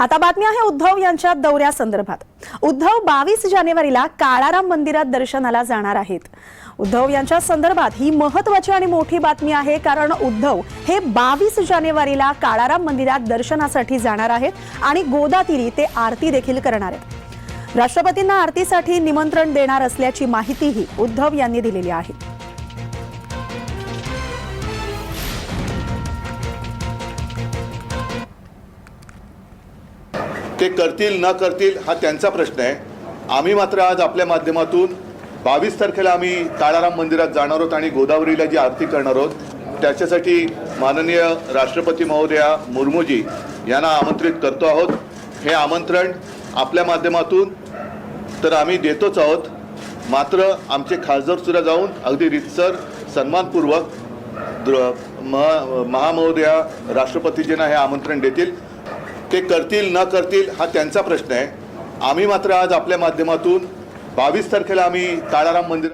आता बातमी आहे उद्धव यांच्या दौऱ्यासंदर्भात। उद्धव 22 जानेवारीला काळाराम मंदिरात दर्शनाला जाणार आहेत। उद्धव यांच्या संदर्भात ही महत्त्वाची आणि मोठी बातमी आहे, कारण उद्धव हे 22 जानेवारीला काळाराम मंदिरात दर्शनासाठी जाणार आहेत आणि गोदातीरी ते आरती देखील करणार आहेत। राष्ट्रपतींना आरतीसाठी निमंत्रण देणार असल्याची माहितीही उद्धव यांनी दिलेली आहे। ते करतील न करतील हा त्यांचा प्रश्न आहे। आम्ही मात्र आज आपल्या माध्यमातून 22 तारखेला आम्ही काळाराम मंदिरात जाणार आहोत आणि गोदावरीला जी आरती करणार आहोत त्याच्यासाठी माननीय राष्ट्रपती महोदया मुर्मूजी यांना आमंत्रित करतो आहोत। हे आमंत्रण आपल्या माध्यमातून तर आम्ही देतोच आहोत, मात्र आमचे खासदार सुद्धा जाऊन अगदी रितसर सन्मानपूर्वक महामहोदया राष्ट्रपतीजींना हे आमंत्रण देतील। ते करतील न करतील हा त्यांचा प्रश्न आहे। आम्ही मात्र आज आपल्या माध्यमातून 22 तारखेला आम्ही काळाराम मंदिर